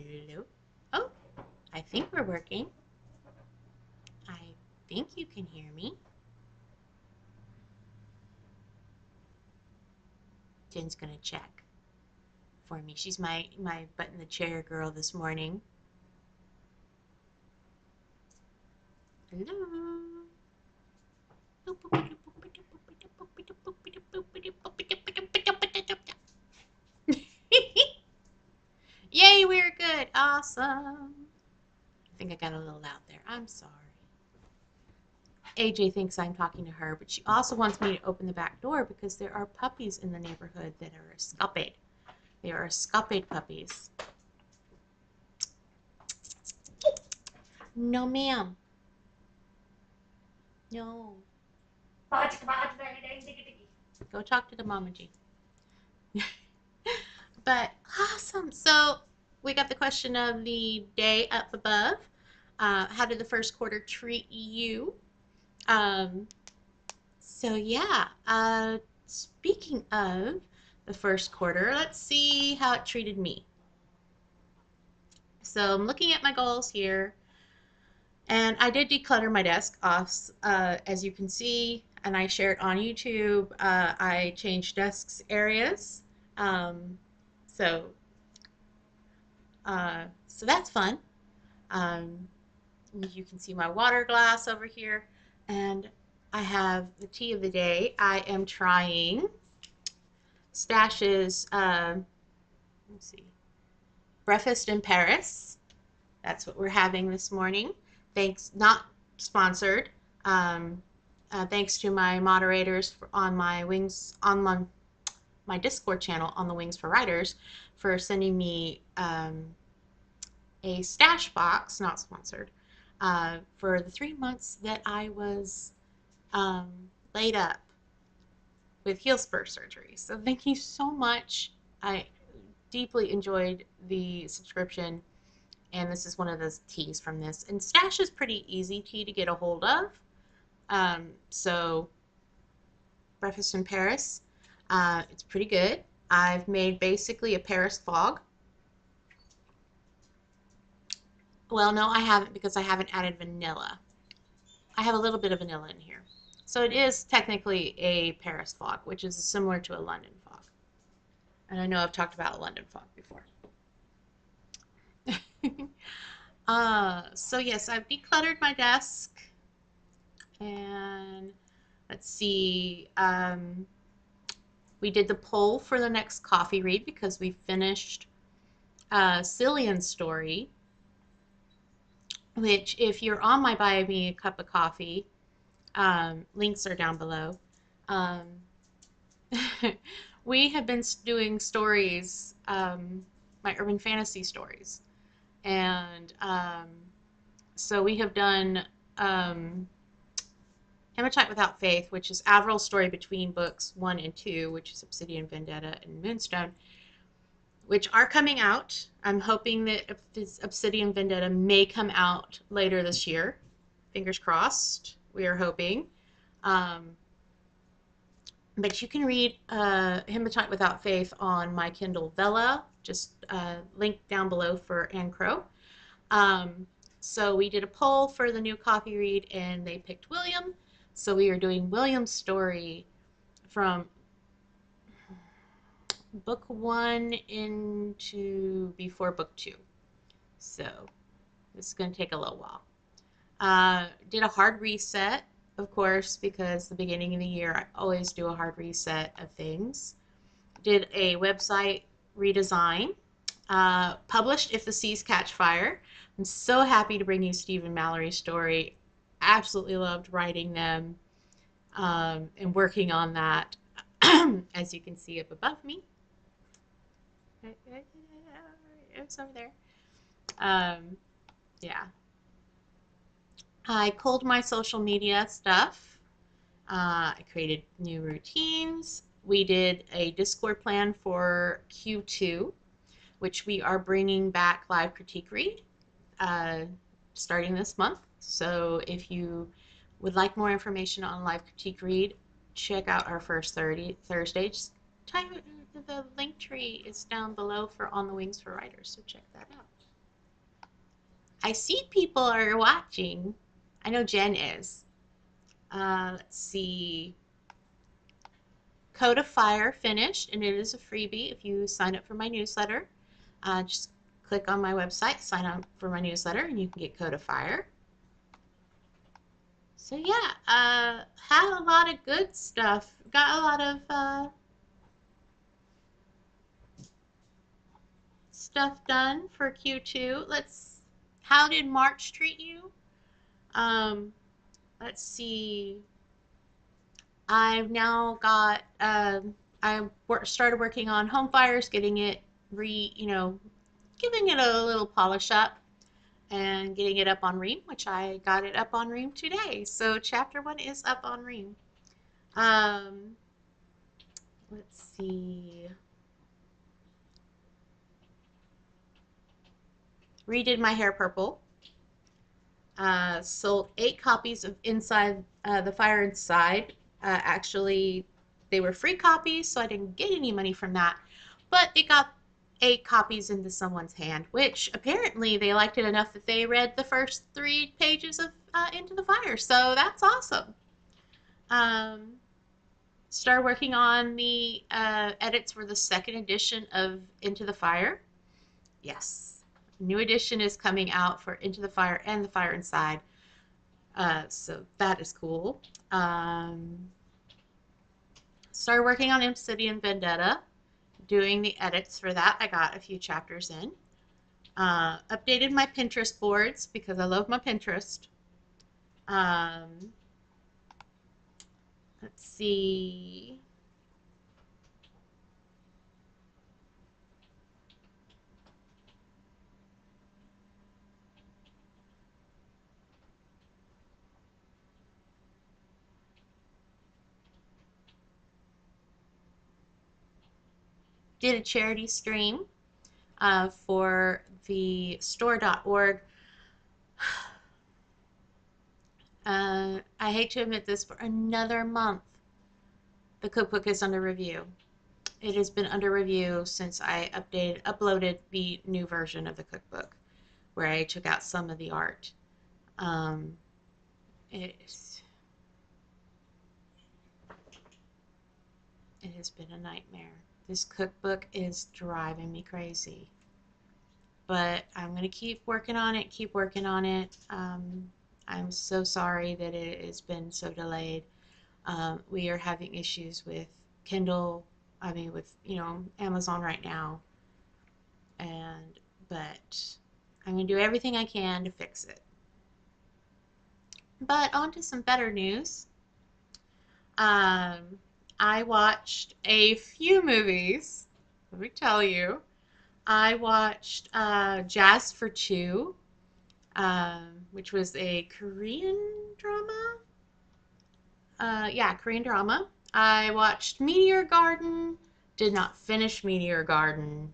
Hello. Oh, I think we're working. I think you can hear me. Jen's gonna check for me. She's my butt in the chair girl this morning. Hello. Yay, we're good. Awesome. I think I got a little loud there. I'm sorry. AJ thinks I'm talking to her, but she also wants me to open the back door because there are puppies in the neighborhood that are escaped. They are escaped puppies. No, ma'am. No. Go talk to the mama G. But awesome. So we got the question of the day up above. How did the first quarter treat you? Um, so yeah. Speaking of the first quarter, let's see how it treated me. So I'm looking at my goals here, and I did declutter my desk off, as you can see, and I shared on YouTube. I changed desks areas, um, so so that's fun. Um, you can see my water glass over here, and I have the tea of the day. I am trying Stash's, let's see, breakfast in Paris. That's what we're having this morning. Thanks, not sponsored. Um, Thanks to my moderators on my Wings on my Discord channel on the Wings for Writers for sending me a stash box, not sponsored, for the 3 months that I was laid up with heel spur surgery. So thank you so much. I deeply enjoyed the subscription, and this is one of those teas from this. And Stash is pretty easy tea to get a hold of. So Breakfast in Paris, it's pretty good. I've made basically a Paris fog. Well, no, I haven't because I haven't added vanilla. I have a little bit of vanilla in here. So it is technically a Paris fog, which is similar to a London fog. And I know I've talked about a London fog before. So yes, I've decluttered my desk. And let's see, we did the poll for the next coffee read because we finished Cillian's story, which if you're on my Buy Me a Cup of Coffee, links are down below. We have been doing stories, my urban fantasy stories. And so we have done Hematite Without Faith, which is Averil's story between books 1 and 2, which is Obsidian Vendetta and Moonstone, which are coming out. I'm hoping that Obsidian Vendetta may come out later this year. Fingers crossed. We are hoping. But you can read Hematite Without Faith on my Kindle Vella. Just link down below for Anne Crow. So we did a poll for the new coffee read, and they picked William. So we are doing William's story from book 1 into before book 2. So this is going to take a little while. Did a hard reset, of course, because the beginning of the year I always do a hard reset of things. Did a website redesign. Published If the Seas Catch Fire. I'm so happy to bring you Steve and Mallory's story. Absolutely loved writing them and working on that, as you can see up above me. It's over there. Yeah. I culled my social media stuff. I created new routines. We did a Discord plan for Q2, which we are bringing back live critique read starting this month. So if you would like more information on live critique read, check out our first Thursday. Just the link tree is down below for On the Wings for Writers, so check that out. I see people are watching. I know Jen is. Let's see. Code of Fire finished, and it is a freebie if you sign up for my newsletter. Just click on my website, sign up for my newsletter, and you can get Code of Fire. So yeah, had a lot of good stuff. Got a lot of stuff done for Q2. How did March treat you? Um, let's see. I've now got, started working on Home Fires, getting it giving it a little polish up and getting it up on Ream, which I got it up on Ream today. So chapter 1 is up on Ream. Um, let's see. Redid my hair purple. Sold 8 copies of Inside the Fire Inside. Actually, they were free copies, so I didn't get any money from that. But it got 8 copies into someone's hand, which apparently they liked it enough that they read the first 3 pages of Into the Fire. So that's awesome. Started working on the edits for the second edition of Into the Fire. Yes, new edition is coming out for Into the Fire and the Fire Inside. So that is cool. Started working on Obsidian Vendetta, doing the edits for that. I got a few chapters in. Updated my Pinterest boards because I love my Pinterest. Let's see. Did a charity stream for the store.org. I hate to admit this, for another month, the cookbook is under review. It has been under review since I uploaded the new version of the cookbook, where I took out some of the art. Um, it has been a nightmare. This cookbook is driving me crazy. But I'm going to keep working on it, keep working on it. I'm so sorry that it has been so delayed. We are having issues with Kindle, with, Amazon right now. But I'm going to do everything I can to fix it. But on to some better news. I watched a few movies. Let me tell you. I watched Jazz for Two, which was a Korean drama. Yeah, Korean drama. I watched Meteor Garden. Did not finish Meteor Garden.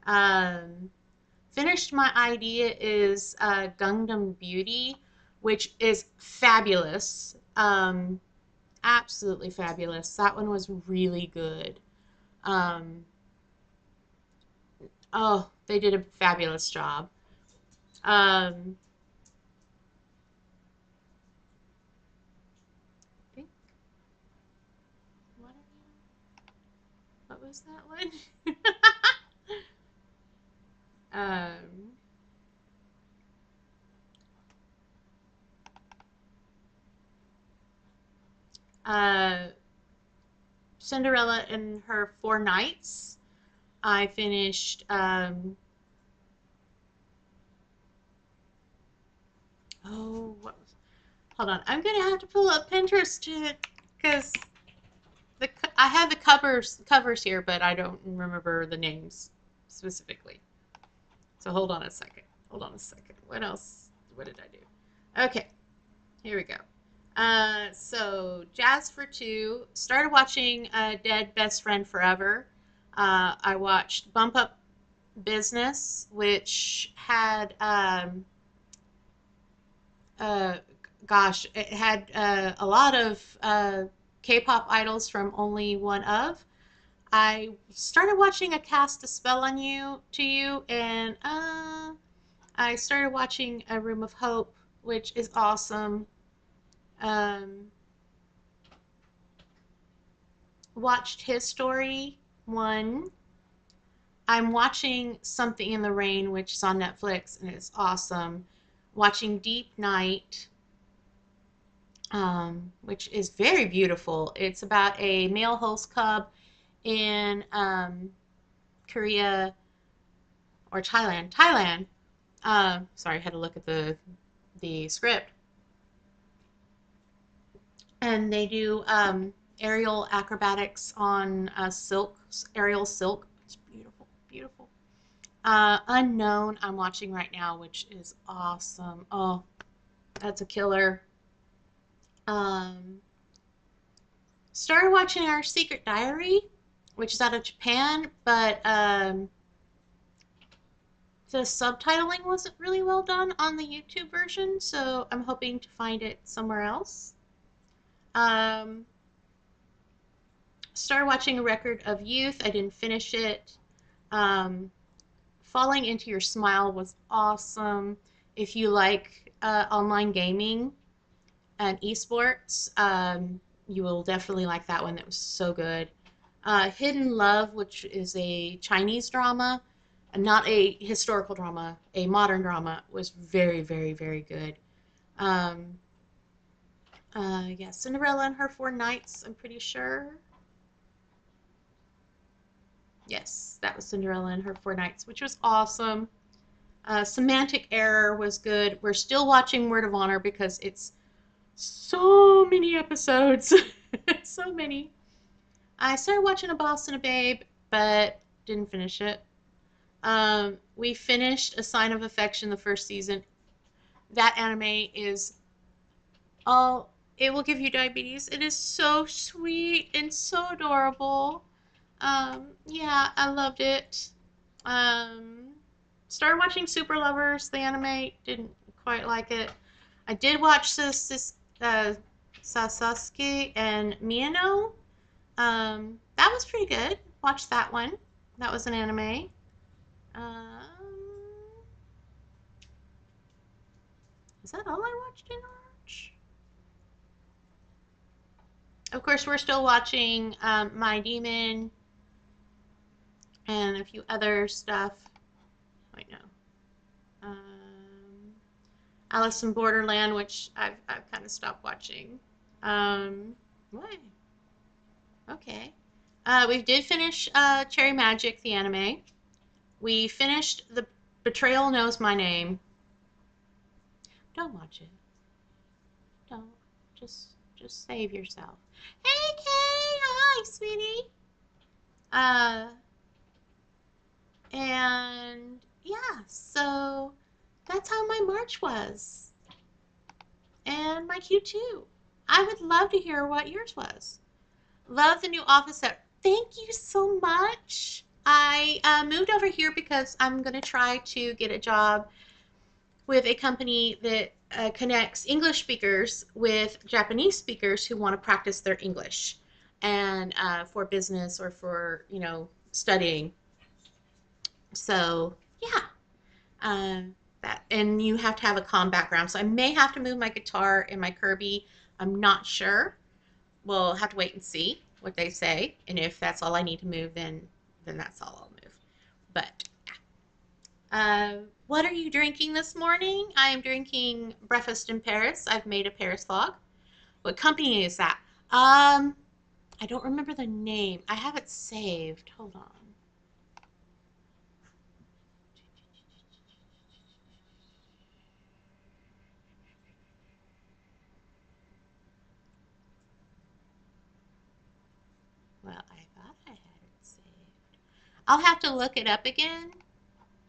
Um, Finished my idea is Gundam Beauty, which is fabulous. Absolutely fabulous. That one was really good. Um, oh, they did a fabulous job. Um, I think what what was that one? um, uh, Cinderella and Her Four Knights. I finished. Oh, hold on. I'm gonna have to pull up Pinterest because I have the covers here, but I don't remember the names specifically. So hold on a second. Hold on a second. What else? What did I do? Okay, here we go. So Jazz for Two. Started watching Dead Best Friend Forever. I watched Bump Up Business, which had uh, gosh, it had a lot of K-pop idols from Only One Of. I started watching A Cast a Spell on You to You, and I started watching A Room of Hope, which is awesome. Um, watched His Story 1. I'm watching Something in the Rain, which is on Netflix, and it's awesome. Watching Deep Night, which is very beautiful. It's about a male host cub in Korea or Thailand. Thailand. Sorry, I had to look at the script. And they do aerial acrobatics on silk, aerial silk. It's beautiful, beautiful. Unknown, I'm watching right now, which is awesome. Oh, that's a killer. Um, started watching Our Secret Diary, which is out of Japan, but the subtitling wasn't really well done on the YouTube version, so I'm hoping to find it somewhere else. Um, started watching A Record of Youth. I didn't finish it. Um, Falling into Your Smile was awesome. If you like online gaming and esports, you will definitely like that one. That was so good. Hidden Love, which is a Chinese drama, not a historical drama, a modern drama, was very, very, very good. Um, yeah, Cinderella and Her Four Knights, I'm pretty sure. Yes, that was Cinderella and Her Four Knights, which was awesome. Semantic Error was good. We're still watching Word of Honor because it's so many episodes. So many. I started watching A Boss and a Babe, but didn't finish it. We finished A Sign of Affection the first season. That anime is oh, it will give you diabetes. It is so sweet and so adorable. Yeah, I loved it. Um, started watching Super Lovers, the anime. Didn't quite like it. I did watch Sasasuke and Miyano. That was pretty good. Watched that one. That was an anime. Um, is that all I watched in March? Of course, we're still watching My Demon and a few other stuff. Wait, no. Alice in Borderland, which I've kind of stopped watching. What? Okay. We did finish Cherry Magic, the anime. We finished The Betrayal Knows My Name. Don't watch it. Don't. Just save yourself. Hey, Kay. Hi, sweetie. Uh, and yeah, so that's how my March was. And my Q2. I would love to hear what yours was. Love the new office set. Thank you so much. I moved over here because I'm going to try to get a job with a company that connects English speakers with Japanese speakers who want to practice their English and for business or for, studying. So, yeah. That and you have to have a calm background. So I may have to move my guitar and my Kirby. I'm not sure. We'll have to wait and see what they say, and if that's all I need to move, then that's all I'll move. But what are you drinking this morning? I am drinking breakfast in Paris. I've made a Paris log. What company is that? I don't remember the name. I have it saved. Hold on. Well, I thought I had it saved. I'll have to look it up again.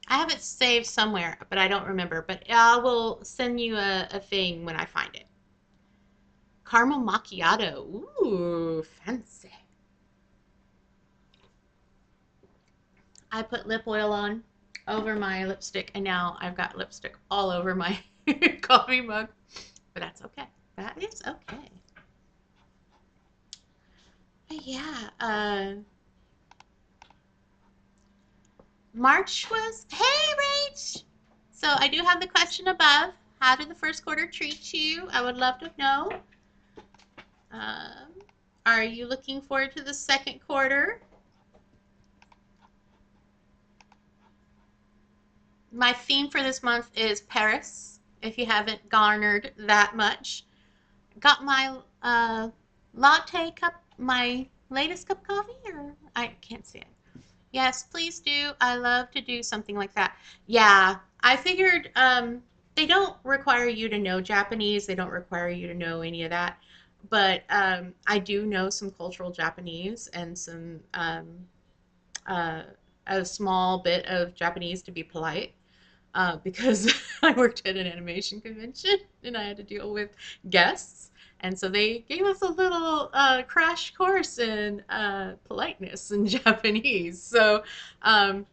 I have it saved somewhere, but I don't remember. But I will send you a thing when I find it. Caramel macchiato. Ooh, fancy. I put lip oil on over my lipstick, and now I've got lipstick all over my coffee mug. But that's okay. That is okay. But yeah. March was, hey, Rach! So I do have the question above. How did the first quarter treat you? I would love to know. Um, are you looking forward to the second quarter? My theme for this month is Paris, if you haven't garnered that much. Got my latte cup, my latest cup of coffee, or I can't see it. Yes, please do. I love to do something like that. Yeah, I figured they don't require you to know Japanese. They don't require you to know any of that. But I do know some cultural Japanese and some uh, a small bit of Japanese to be polite because I worked at an animation convention and I had to deal with guests. And so they gave us a little crash course in politeness in Japanese. So I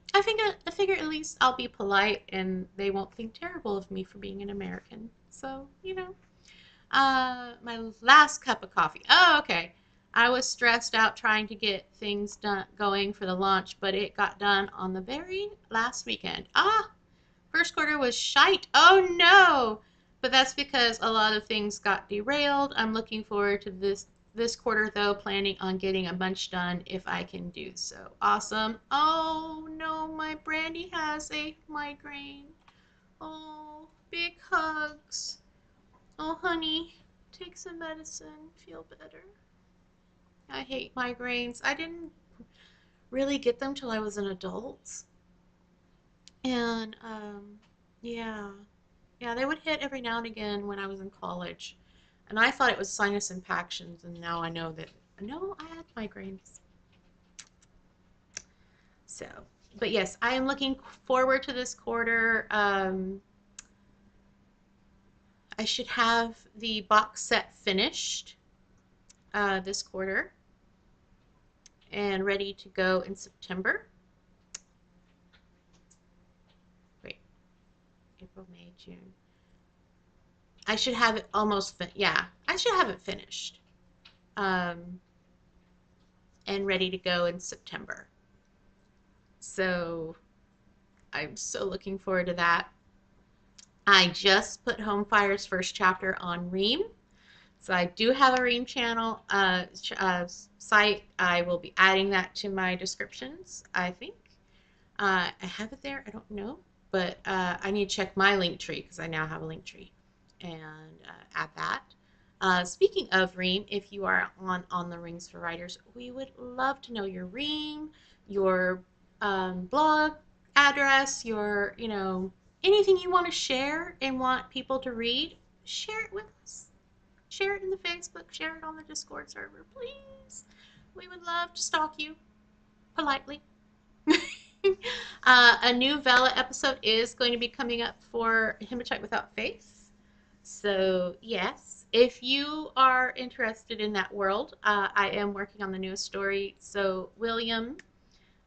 figure at least I'll be polite and they won't think terrible of me for being an American. So, my last cup of coffee. Oh, okay. I was stressed out trying to get things done going for the launch, but it got done on the very last weekend. First quarter was shite. Oh no! But that's because a lot of things got derailed. I'm looking forward to this quarter though, planning on getting a bunch done if I can do so. Awesome. Oh no, my Brandy has a migraine. Oh, big hugs. Oh honey, take some medicine, feel better. I hate migraines. I didn't really get them till I was an adult. And yeah. Yeah, they would hit every now and again when I was in college. And I thought it was sinus impactions, and now I know that no, I had migraines. So, but yes, I am looking forward to this quarter. I should have the box set finished this quarter and ready to go in September. Wait, April, May, June. I should have it almost, yeah, I should have it finished um, and ready to go in September. So I'm so looking forward to that. I just put Home Fire's first chapter on Ream. So I do have a Ream channel site. I will be adding that to my descriptions, I think. I have it there. I don't know. But I need to check my link tree because I now have a link tree and add that. Speaking of Ream, if you are on the Rings for Writers, we would love to know your Ream, your blog address, your, anything you want to share and want people to read. Share it with us. Share it in the Facebook, share it on the Discord server, please. We would love to stalk you politely. A new Vela episode is going to be coming up for Hematite Without Faith. So, yes, if you are interested in that world, I am working on the newest story. So, William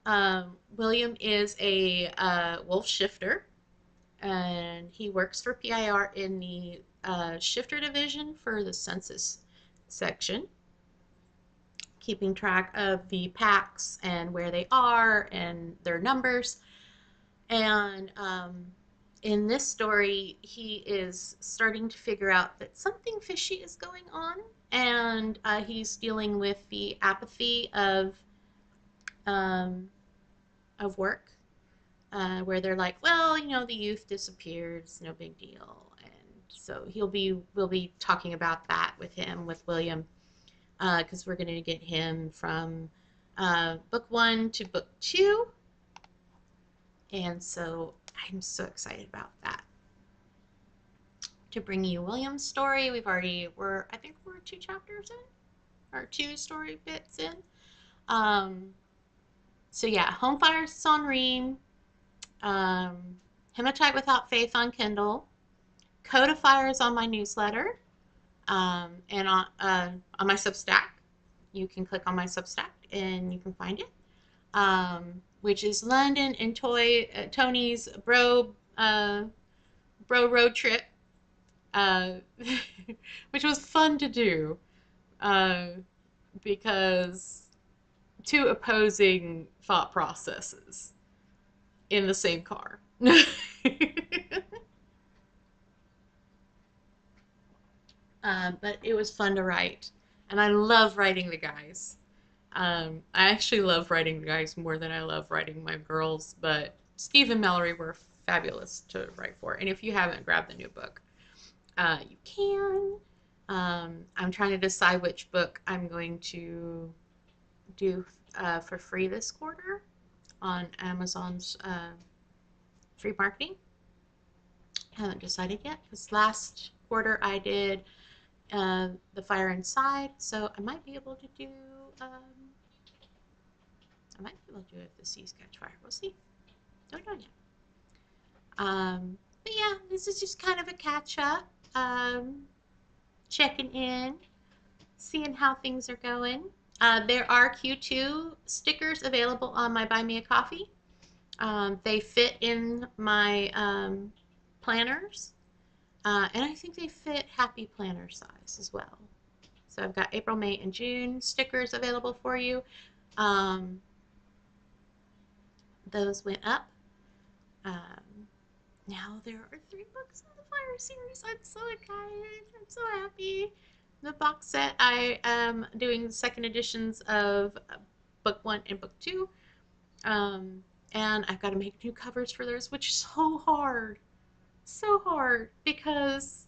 is a wolf shifter, and he works for PIR in the shifter division for the census section, keeping track of the packs and where they are and their numbers. And in this story, he is starting to figure out that something fishy is going on, and he's dealing with the apathy um, of work, where they're like, well, the youth disappeared, it's no big deal, and so we'll be talking about that with William, because we're going to get him from book 1 to book 2, and so I'm so excited about that. To bring you William's story, I think we're 2 chapters in, or 2 story bits in. So yeah, Home Fire's on Ream, Hematite Without Faith on Kindle, Codifier is on my newsletter, and on my Substack. You can click on my Substack and you can find it, which is London and Tony's bro road trip, uh, which was fun to do uh, because two opposing thought processes. in the same car. But it was fun to write. And I love writing the guys. I actually love writing the guys more than I love writing my girls, but Steve and Mallory were fabulous to write for. And if you haven't grabbed the new book, you can. I'm trying to decide which book I'm going to do for free this quarter on Amazon's free marketing. I haven't decided yet because last quarter I did The Fire Inside, so I might be able to do If the Seas Catch Fire. We'll see. Don't know yet. But yeah, this is just kind of a catch up, checking in, seeing how things are going. There are Q2 stickers available on my Buy Me a Coffee. They fit in my planners, and I think they fit Happy Planner size as well. So I've got April, May, and June stickers available for you. Those went up. Now there are 3 books in the Fire series. I'm so excited. I'm so happy. The box set, I am doing the second editions of book 1 and book 2. And I've got to make new covers for those, which is so hard. So hard because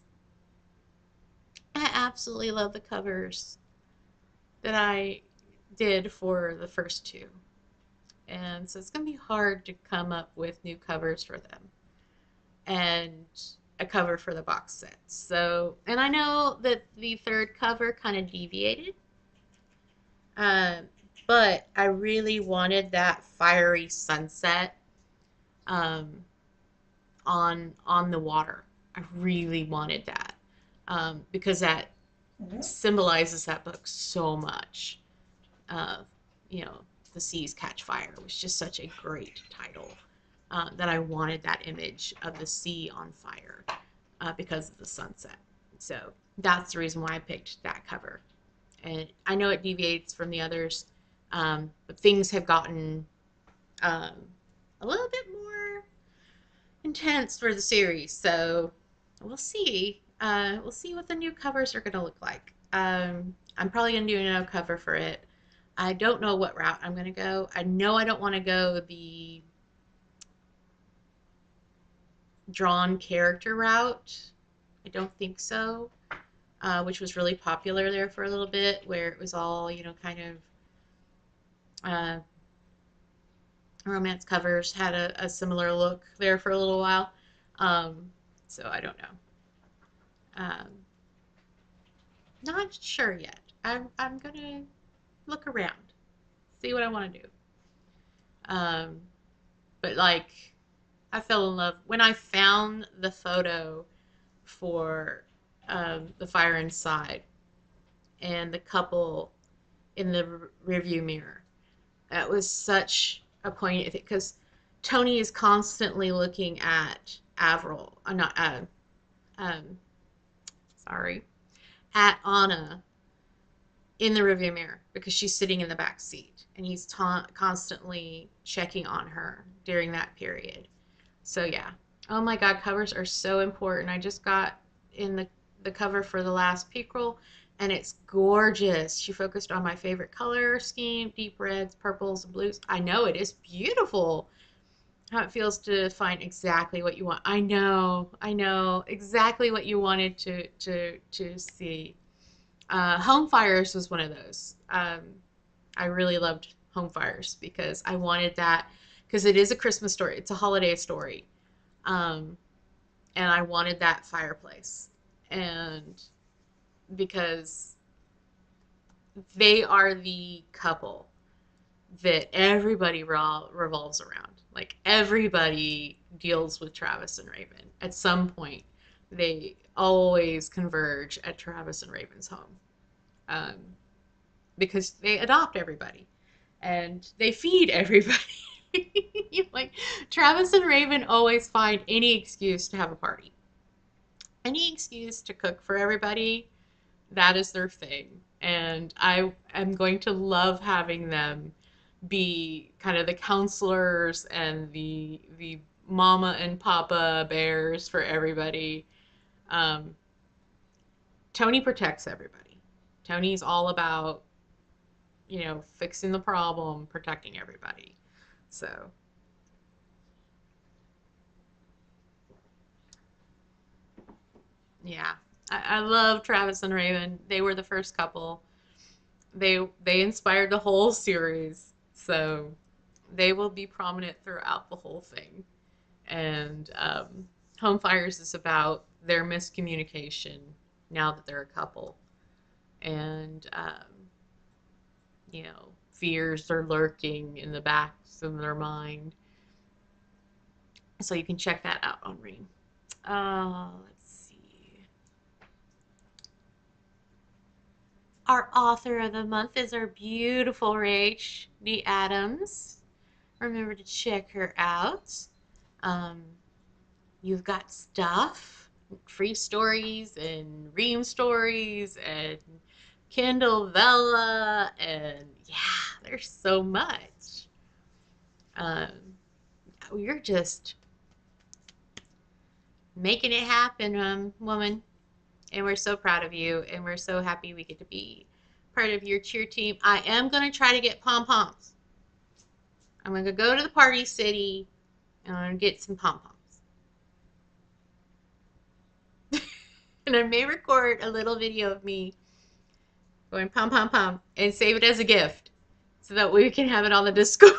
I absolutely love the covers that I did for the first 2. And so it's going to be hard to come up with new covers for them and a cover for the box set. So, and I know that the 3rd cover kind of deviated, but I really wanted that fiery sunset on the water. I really wanted that because that symbolizes that book so much. You know, The Seas Catch Fire was just such a great title that I wanted that image of the sea on fire because of the sunset. So that's the reason why I picked that cover. And I know it deviates from the others, but things have gotten a little bit more intense for the series. So we'll see. We'll see what the new covers are going to look like. I'm probably going to do a no cover for it. I don't know what route I'm going to go. I know I don't want to go the drawn character route. I don't think so, which was really popular there for a little bit, where it was all, you know, kind of romance covers had a similar look there for a little while. So I don't know. Not sure yet. I'm gonna look around, see what I want to do. But like, I fell in love when I found the photo for The Fire Inside and the couple in the rearview mirror. That was such a poignant thing because Tony is constantly looking at Avril, not sorry, at Anna in the rearview mirror because she's sitting in the back seat and he's constantly checking on her during that period. So yeah. Oh my God, covers are so important. I just got in the cover for the last Peakrel and it's gorgeous. She focused on my favorite color scheme, deep reds, purples, and blues. I know it is beautiful how it feels to find exactly what you want. I know exactly what you wanted to see. Home Fires was one of those. I really loved Home Fires because I wanted that because it is a Christmas story. It's a holiday story. And I wanted that fireplace. And because they are the couple that everybody revolves around. Like everybody deals with Travis and Raven. At some point, they always converge at Travis and Raven's home um, because they adopt everybody and they feed everybody. Like Travis and Raven always find any excuse to have a party, any excuse to cook for everybody. That is their thing, and I am going to love having them be kind of the counselors and the mama and papa bears for everybody. Um, Tony protects everybody. Tony's all about, fixing the problem, protecting everybody. So, yeah. I love Travis and Raven. They were the first couple. They inspired the whole series. So, they will be prominent throughout the whole thing. And Home Fires is about their miscommunication now that they're a couple. And, fears are lurking in the backs of their mind. So you can check that out on Ream. Let's see. Our author of the month is our beautiful Rach D. Adams. Remember to check her out. Um, you've got stuff, free stories and Ream stories and Kindle Vella, and yeah, there's so much. You're just making it happen, woman. And we're so proud of you, and we're so happy we get to be part of your cheer team. I am going to try to get pom-poms. I'm going to go to the Party City, and I'm going to get some pom-poms. And I may record a little video of me going pom-pom-pom and save it as a gift so that we can have it on the Discord.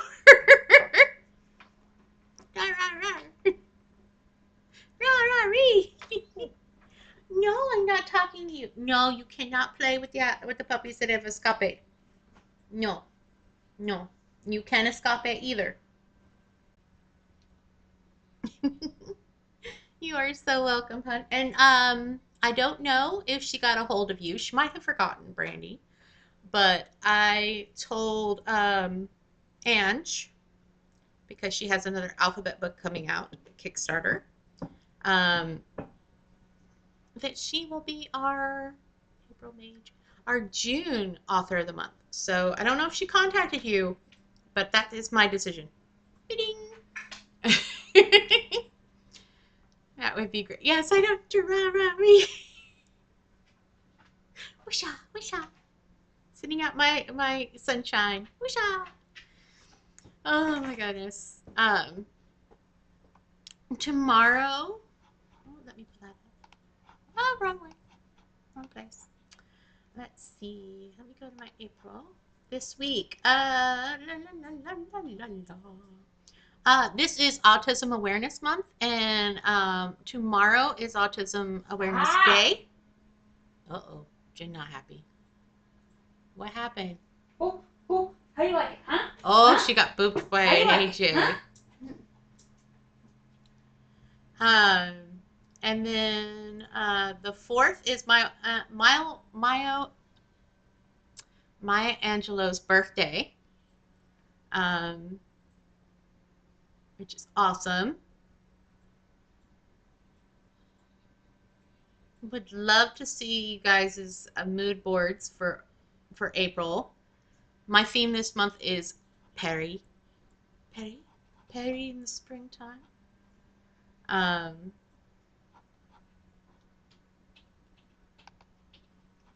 No, I'm not talking to you. No, you cannot play with the puppies that have escaped. No, no, you can't escape either. You are so welcome, hon. And I don't know if she got a hold of you. She might have forgotten, Brandy. But I told Ange, because she has another alphabet book coming out, Kickstarter, that she will be our our June author of the month. So I don't know if she contacted you, but that is my decision. Ding. That would be great. Yes, I don't me. Wisha, wisha. Sitting out my sunshine. Wisha. Oh my goodness. Tomorrow. Oh, let me pull that up. Oh, wrong way. Wrong place. Let's see. Let me go to my April. This week. This is Autism Awareness Month, and tomorrow is Autism Awareness Day. Uh-oh, Jen not happy. What happened? Oh, how you like it, huh? Oh, huh? She got booped by AJ. Huh? And then the 4th is Maya Angelou's birthday, which is awesome. Would love to see you guys' mood boards for April. My theme this month is Perry in the springtime.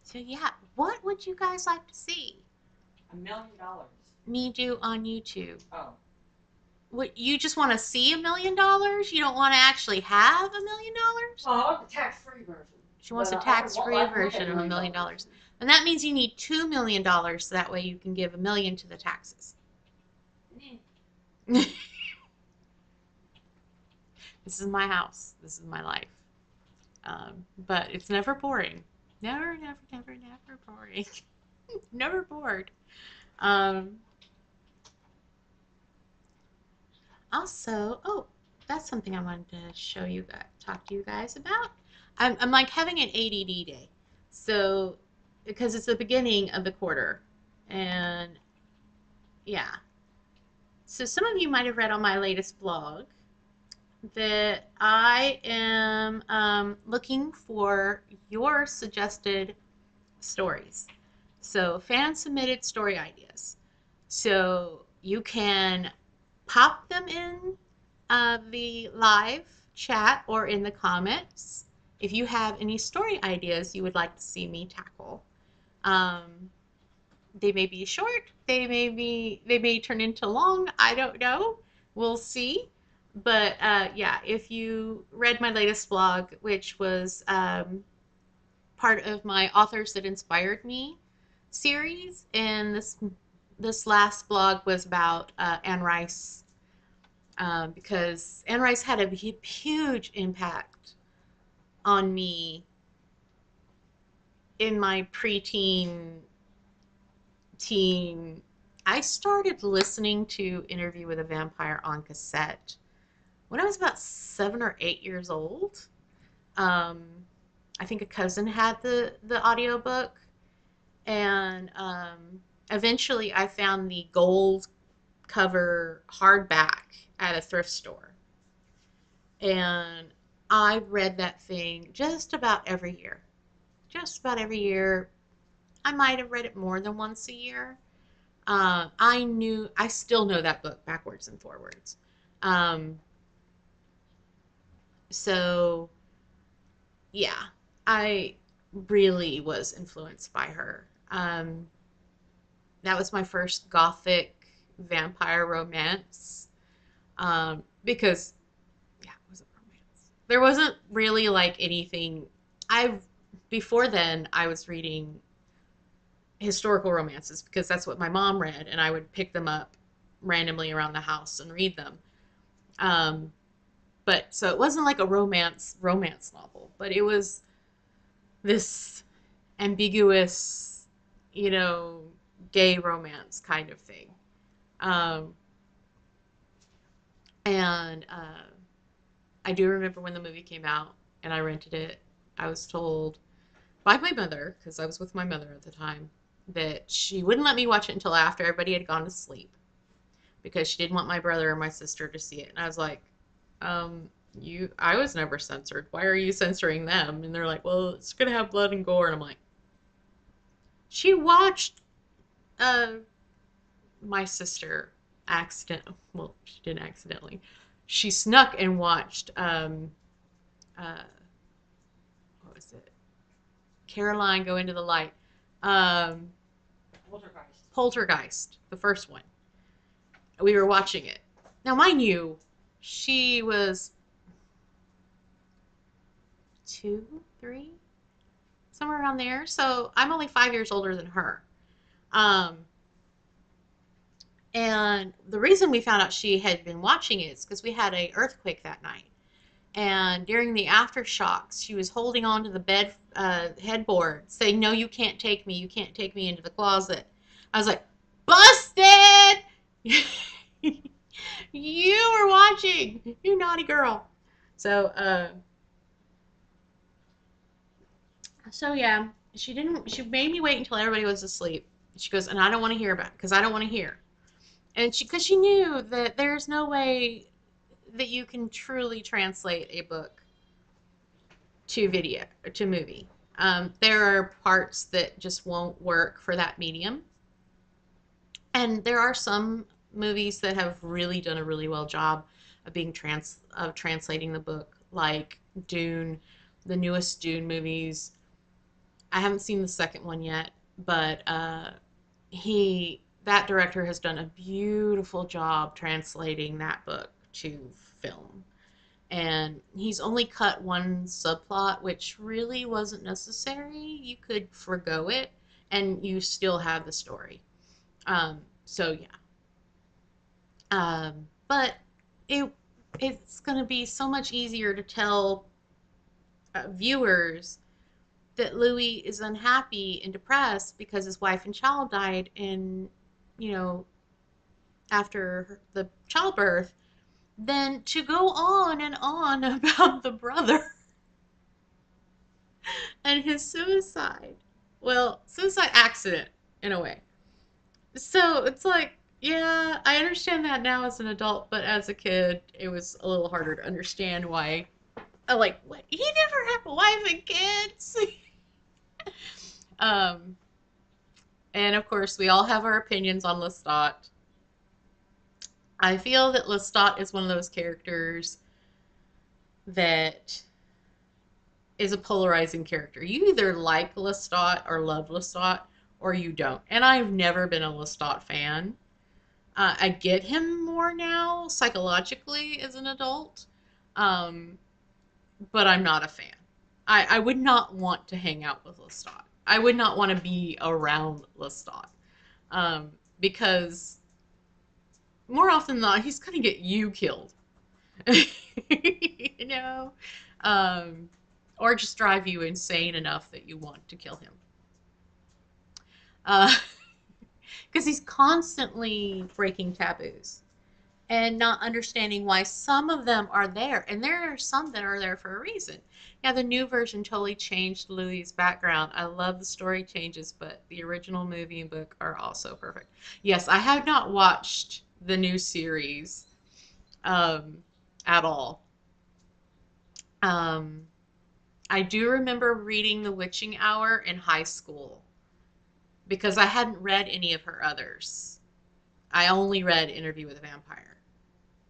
So yeah, what would you guys like to see? $1 million. Me do on YouTube. Oh. What, you just want to see $1 million? You don't want to actually have $1 million? Well, I want the tax-free version. She wants a tax-free version of $1 million. And that means you need $2 million, so that way you can give $1 million to the taxes. This is my house. This is my life. But it's never boring. Never boring. Never bored. Also, oh, that's something I wanted to talk to you guys about. I'm like having an ADD day. So, because it's the beginning of the quarter. And yeah. So some of you might have read on my latest blog that I am looking for your suggested stories. So fan submitted story ideas. So You can pop them in the live chat or in the comments if you have any story ideas you would like to see me tackle. Um, they may be short, they may turn into long. I don't know. We'll see. But yeah, if you read my latest blog, which was part of my authors that inspired me series, and this last blog was about Anne Rice, because Anne Rice had a huge impact on me in my preteen teen. I started listening to Interview with a Vampire on cassette when I was about 7 or 8 years old. Um, I think a cousin had the audiobook, and eventually I found the gold cover hardback at a thrift store, and I read that thing just about every year. Just about every year. I might have read it more than once a year. I still know that book backwards and forwards. Um, so yeah, I really was influenced by her. That was my first gothic vampire romance. Because yeah, it was a romance. There wasn't really like anything. I Before then I was reading historical romances because that's what my mom read, and I would pick them up randomly around the house and read them. Um, but so it wasn't like a romance novel, but it was this ambiguous, you know, gay romance kind of thing. Um, and I do remember when the movie came out and I rented it. I was told by my mother, because I was with my mother at the time, that she wouldn't let me watch it until after everybody had gone to sleep because she didn't want my brother or my sister to see it. And I was like, I was never censored. Why are you censoring them? And they're like, well, it's gonna have blood and gore. And I'm like, she watched uh my sister well, she didn't accidentally. She snuck and watched uh what was it? Caroline Go Into the Light. Um Poltergeist. Poltergeist, the first one. We were watching it. Now, mind you, she was 2, 3, somewhere around there. So I'm only 5 years older than her. Um, and the reason we found out she had been watching it is because we had a earthquake that night. And during the aftershocks, she was holding on to the bed headboard, saying, "No, you can't take me. You can't take me into the closet." I was like, "Busted! You were watching, you naughty girl." So, yeah, she didn't. She made me wait until everybody was asleep. She goes, "And I don't want to hear about it because I don't want to hear." And because she knew that there's no way that you can truly translate a book to video to movie. There are parts that just won't work for that medium, and there are some movies that have really done a really well job of translating the book, like Dune, the newest Dune movies. I haven't seen the second one yet, but he that director has done a beautiful job translating that book to film. And he's only cut one subplot, which really wasn't necessary. You could forgo it and you still have the story. So yeah. But it it's going to be so much easier to tell viewers that Louis is unhappy and depressed because his wife and child died in, you know, after the childbirth, than to go on and on about the brother and his suicide. Well, suicide accident in a way. So it's like, yeah, I understand that now as an adult, but as a kid, it was a little harder to understand why. Like, what? He never had a wife and kids. um, and of course, we all have our opinions on Lestat. I feel that Lestat is one of those characters that is a polarizing character. You either like Lestat or love Lestat, or you don't. And I've never been a Lestat fan. I get him more now psychologically as an adult, um, but I'm not a fan. I would not want to hang out with Lestat. I would not want to be around Lestat because more often than not, he's going to get you killed. you know, um, or just drive you insane enough that you want to kill him. Because he's constantly breaking taboos and not understanding why some of them are there. And there are some that are there for a reason. Yeah, the new version totally changed Louis' background. I love the story changes, but the original movie and book are also perfect. Yes, I have not watched the new series um, at all. Um, I do remember reading The Witching Hour in high school because I hadn't read any of her others. I only read Interview with a Vampire.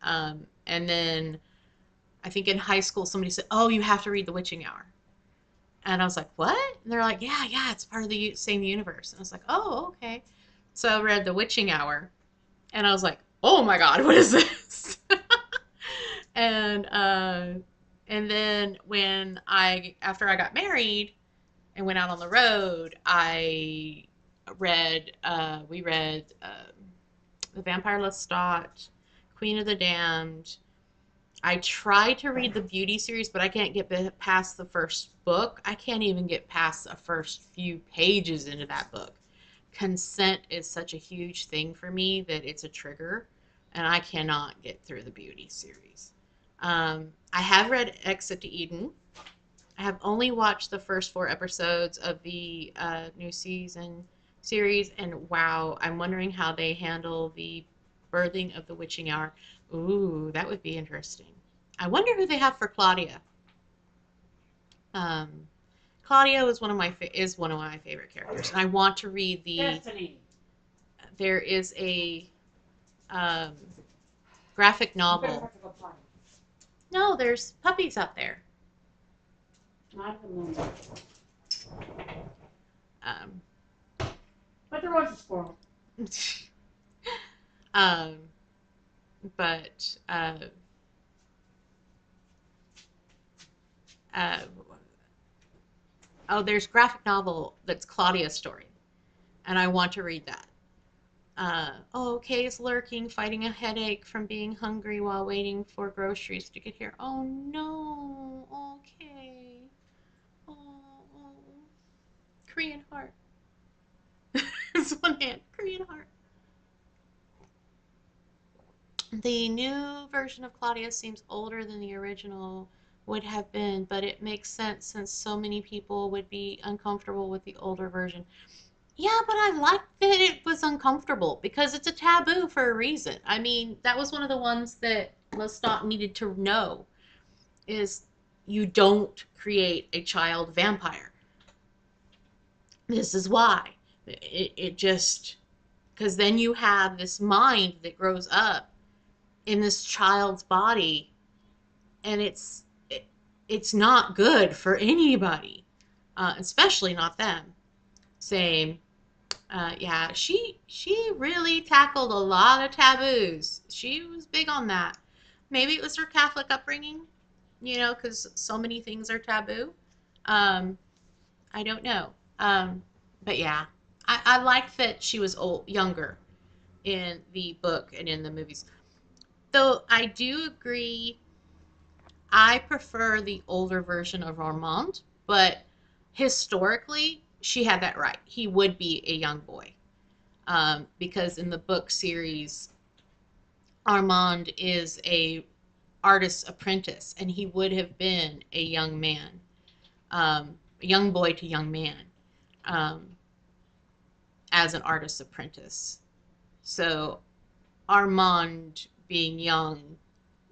And then I think in high school somebody said, "Oh, you have to read The Witching Hour." And I was like, "What?" And they're like, "Yeah, yeah, it's part of the same universe." And I was like, "Oh, okay." So I read The Witching Hour, and I was like, "Oh my God, what is this?" and and then when I after I got married and went out on the road, I read we read The Vampire Lestat, Queen of the Damned. I tried to read the Beauty series, but I can't get past the first book. I can't even get past the first few pages into that book. Consent is such a huge thing for me that it's a trigger, and I cannot get through the Beauty series. I have read Exit to Eden. I have only watched the first 4 episodes of the new season series, and wow, I'm wondering how they handle the birthing of the witching hour. Ooh, that would be interesting. I wonder who they have for Claudia. Um, Claudia is one of my favorite characters, and I want to read the. Destiny. There is a um, graphic You better novel. have to go potty. No, there's puppies out there. Not at the moment. Um, But there was a squirrel. um, but uh, oh, there's graphic novel that's Claudia's story, and I want to read that. Oh, Kay is lurking, fighting a headache from being hungry while waiting for groceries to get here. Oh no, okay. Oh, oh. Korean heart. It's one hand, Korean heart. The new version of Claudia seems older than the original would have been, but it makes sense since so many people would be uncomfortable with the older version. Yeah, but I like that it was uncomfortable because it's a taboo for a reason. I mean, that was one of the ones that Lestat needed to know is you don't create a child vampire. This is why. It just because then you have this mind that grows up in this child's body, and it's not good for anybody, especially not them. Saying, yeah, she really tackled a lot of taboos. She was big on that. Maybe it was her Catholic upbringing, because so many things are taboo. Um, I don't know. But yeah, I like that she was younger in the book and in the movies. Though I do agree, I prefer the older version of Armand, but historically, she had that right. He would be a young boy. Because in the book series, Armand is a artist's apprentice, and he would have been a young man, a young boy to young man, um, as an artist's apprentice. So Armand being young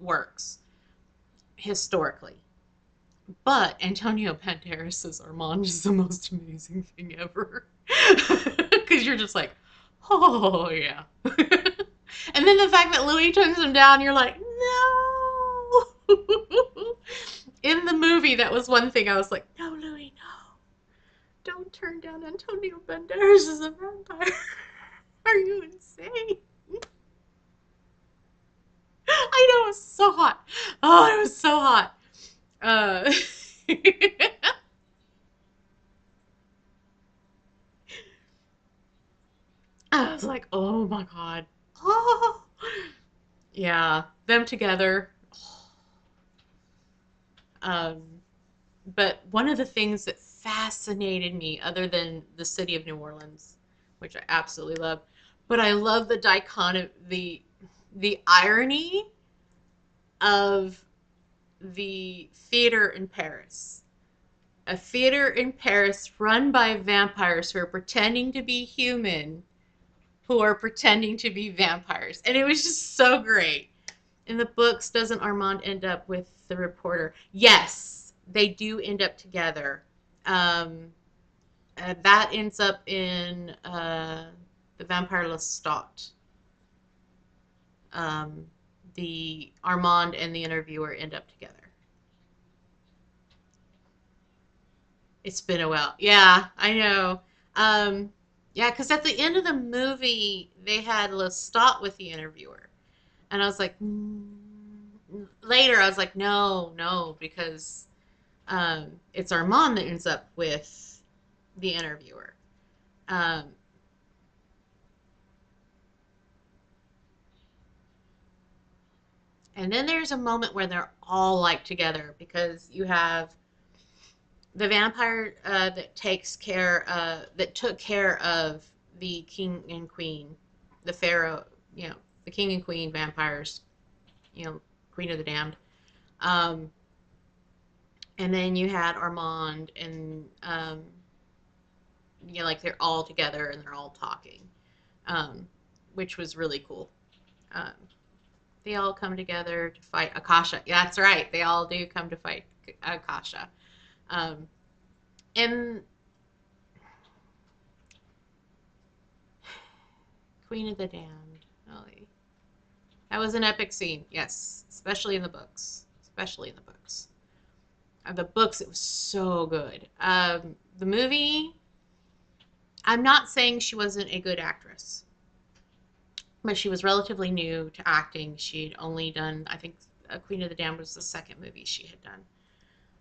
works historically. But Antonio Banderas says Armand is the most amazing thing ever. Because you're just like, oh, yeah. And then the fact that Louis turns him down, you're like, no. In the movie, that was one thing I was like, no, Louis, no. Don't turn down Antonio Banderas as a vampire. Are you insane? I know, it was so hot. Oh, it was so hot. Uh, I was like, oh my God. Oh, yeah, them together. Um, but one of the things that fascinated me, other than the city of New Orleans, which I absolutely love, but I love the the irony of the theater in Paris. A theater in Paris run by vampires who are pretending to be human, who are pretending to be vampires. And it was just so great. In the books, doesn't Armand end up with the reporter? Yes, they do end up together. Um, that ends up in the Vampire Lestat. Um, the Armand and the interviewer end up together. It's been a while. Yeah, I know. Um, yeah, because at the end of the movie, they had Lestat with the interviewer, and I was like, later, I was like, no, no, because it's Armand that ends up with the interviewer. Um, and then there's a moment where they're all like together because you have the vampire that took care of the king and queen, the pharaoh, the king and queen vampires, Queen of the Damned. Um, and then you had Armand and like they're all together and they're all talking, um, which was really cool. Um, they all come together to fight Akasha. Yeah, that's right. They all do come to fight Akasha. Um, and Queen of the Damned. Oh, that was an epic scene. Yes, especially in the books. Especially in the books. The books, it was so good. The movie, I'm not saying she wasn't a good actress, but she was relatively new to acting. She'd only done, I think, Queen of the Damned was the second movie she had done.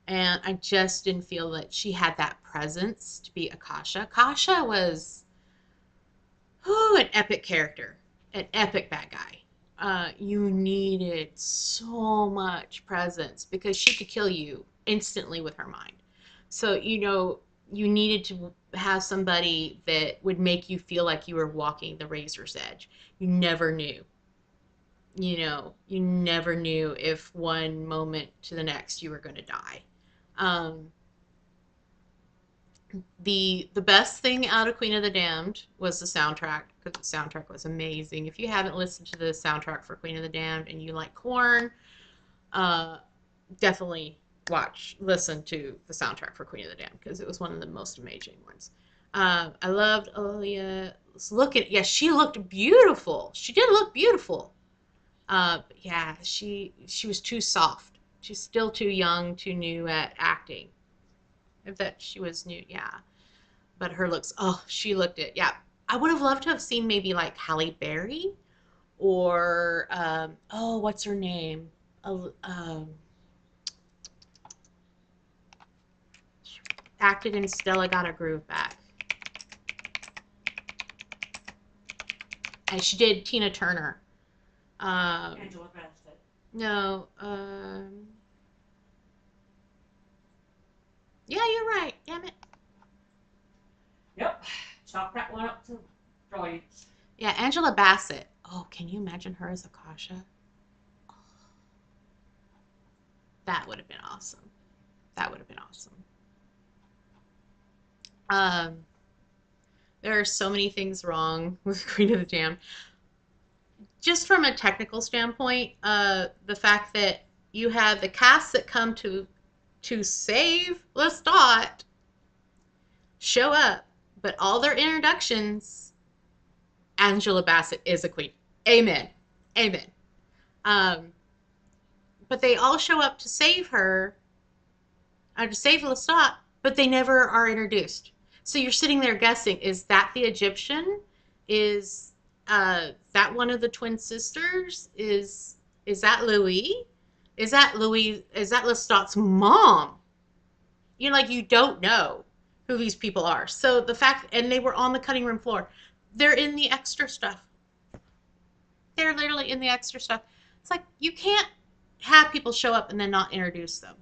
And I just didn't feel that she had that presence to be Akasha. Akasha was an epic character, an epic bad guy. You needed so much presence because she could kill you instantly with her mind. So, you needed to have somebody that would make you feel like you were walking the razor's edge. You never knew. You never knew if one moment to the next you were going to die. Um, the best thing out of Queen of the Damned was the soundtrack because the soundtrack was amazing. If you haven't listened to the soundtrack for Queen of the Damned and you like corn, uh, definitely listen to the soundtrack for Queen of the Damned because it was one of the most amazing ones. I loved Aaliyah. Yeah, she looked beautiful. She did look beautiful. But yeah, she was too soft. She's still too young, too new at acting. If that she was new, yeah. But her looks, oh, she looked it. Yeah, I would have loved to have seen maybe like Halle Berry or oh, what's her name? Acted in Stella Got a Groove Back. And she did Tina Turner. Angela Bassett. No, yeah, you're right. Damn it. Yep. Chalk that one up to brilliance. Yeah, Angela Bassett. Oh, can you imagine her as Akasha? That would have been awesome. That would have been awesome. Um, there are so many things wrong with Queen of the Jam. Just from a technical standpoint, the fact that you have the cast that come to save Lestat show up, but all their introductions, Angela Bassett is a queen. Amen. Amen. Um, but they all show up to save her, to save Lestat, but they never are introduced. So you're sitting there guessing: is that the Egyptian? Is that one of the twin sisters? Is that Louis? Is that Louis? Is that Lestat's mom? You don't know who these people are. So the fact, and they were on the cutting room floor, they're in the extra stuff. They're literally in the extra stuff. It's like you can't have people show up and then not introduce them,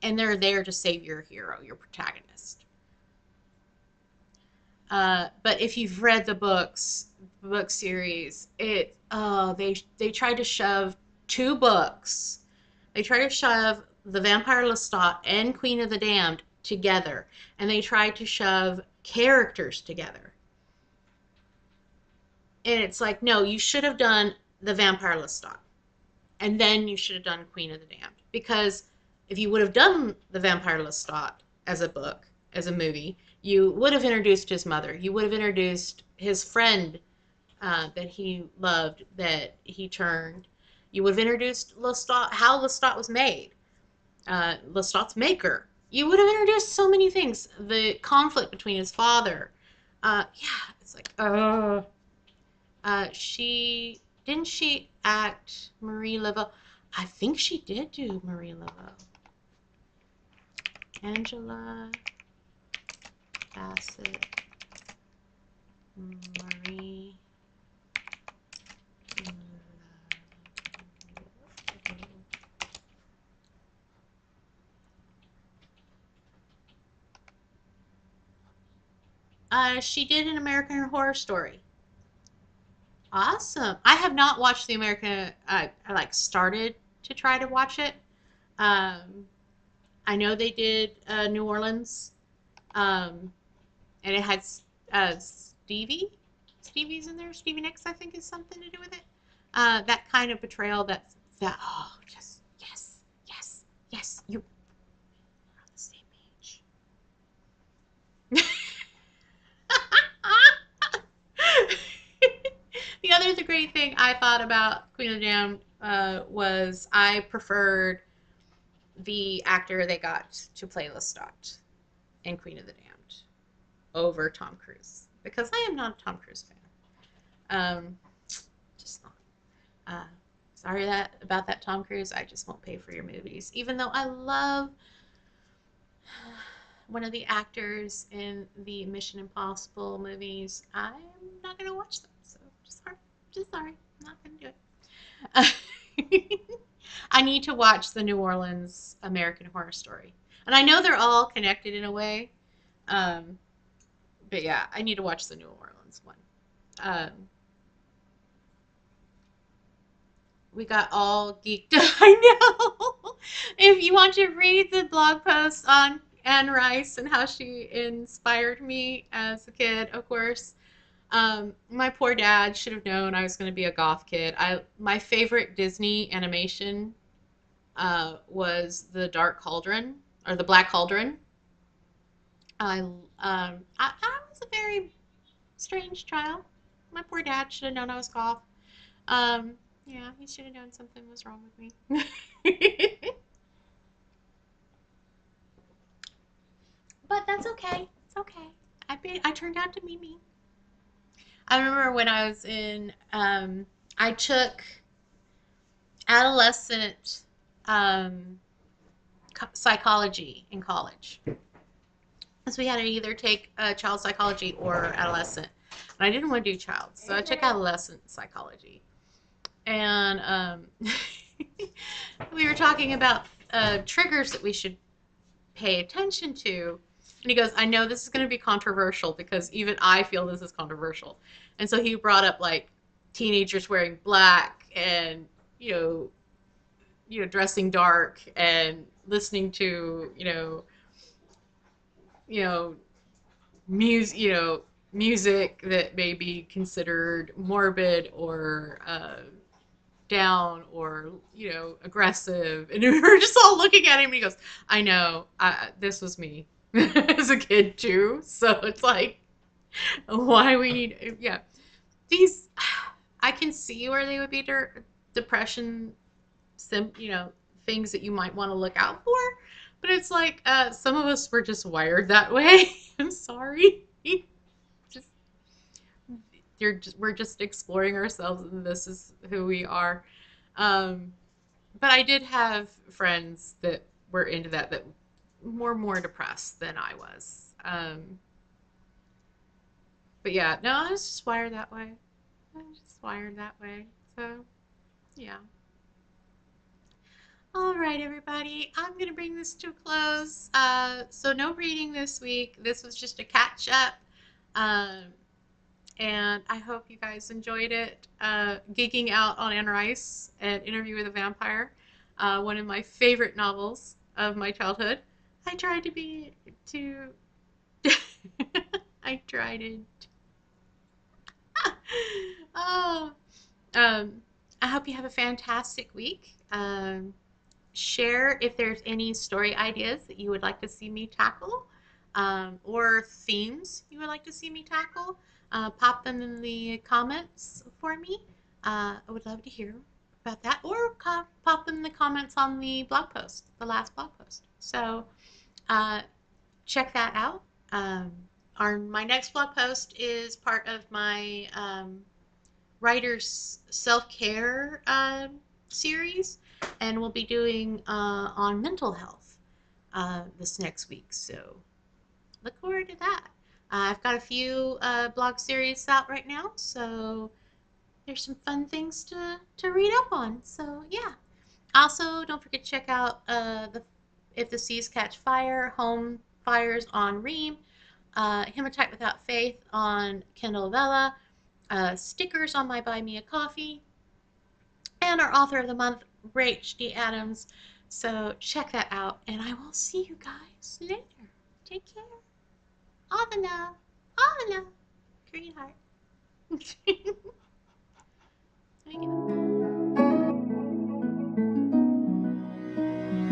and they're there to save your hero, your protagonist. But if you've read the book series, they tried to shove two books. They tried to shove the Vampire Lestat and Queen of the Damned together, and they tried to shove characters together. And it's like, no, you should have done the Vampire Lestat, and then you should have done Queen of the Damned. Because if you would have done the Vampire Lestat as a book, as a movie, you would have introduced his mother. You would have introduced his friend that he loved, that he turned. You would have introduced Lestat, how Lestat was made, Lestat's maker. You would have introduced so many things. The conflict between his father. Yeah, it's like, she didn't she act Marie Laveau? I think she did do Marie Laveau. Angela Bassett, Marie. She did an American Horror Story. Awesome. I have not watched the American. I like started to try to watch it. Um, I know they did New Orleans, um, and it had Stevie. Stevie's in there. Stevie Nicks, I think, is something to do with it. That kind of betrayal. That. Oh, yes, yes, yes, yes. You're on the same page. The great thing I thought about Queen of the Damned was I preferred the actor they got to play Lestat in Queen of the Damned over Tom Cruise, because I am not a Tom Cruise fan. Just not. Sorry about that, Tom Cruise. I just won't pay for your movies, even though I love one of the actors in the Mission Impossible movies. I'm not gonna watch them, so just sorry, I'm not gonna do it. I need to watch the New Orleans American Horror Story, and I know they're all connected in a way. Um, but yeah, I need to watch the New Orleans one. Um, we got all geeked. I know. If you want to read the blog post on Anne Rice and how she inspired me as a kid, of course, my poor dad should have known I was going to be a goth kid. My favorite Disney animation was the Dark Cauldron, or the Black Cauldron. I was a very strange child. My poor dad should have known I was goth. Um, yeah, he should have known something was wrong with me. But that's okay. It's okay. I turned out to be me. I remember when I was in I took adolescent um, psychology in college. So we had to either take child psychology or adolescent. And I didn't want to do child, so I took adolescent psychology. And we were talking about triggers that we should pay attention to. And he goes, I know this is going to be controversial because even I feel this is controversial. And so he brought up like teenagers wearing black and, dressing dark and listening to, you know, music that may be considered morbid or down or aggressive, and we were just all looking at him, and he goes, I know, this was me as a kid too, so it's like, why we need, yeah, these I can see where they would be depression, things that you might want to look out for. But it's like some of us were just wired that way. I'm sorry. just we're just exploring ourselves, and this is who we are. Um, but I did have friends that were into that were more depressed than I was. But yeah, no, I was just wired that way. I was just wired that way. So yeah. All right, everybody. I'm going to bring this to a close. So no reading this week. This was just a catch up. Um, and I hope you guys enjoyed it. Geeking out on Anne Rice and Interview with a Vampire, one of my favorite novels of my childhood. I tried to be to. I tried it. Oh, um, I hope you have a fantastic week. Share if there's any story ideas that you would like to see me tackle, or themes you would like to see me tackle. Pop them in the comments for me. I would love to hear about that, or pop them in the comments on the blog post, the last blog post. So uh, check that out. Um, my next blog post is part of my writer's self care series, and we'll be doing on mental health this next week. So look forward to that. I've got a few blog series out right now, so there's some fun things to read up on. So yeah. Also, don't forget to check out the If the Seas Catch Fire, Home Fires on Ream, Hematite Without Faith on Kindle Vella, stickers on my Buy Me a Coffee, and our author of the month, Rach D. Adams. So check that out, and I will see you guys later. Take care. All the love. All the love. Green heart. There you go.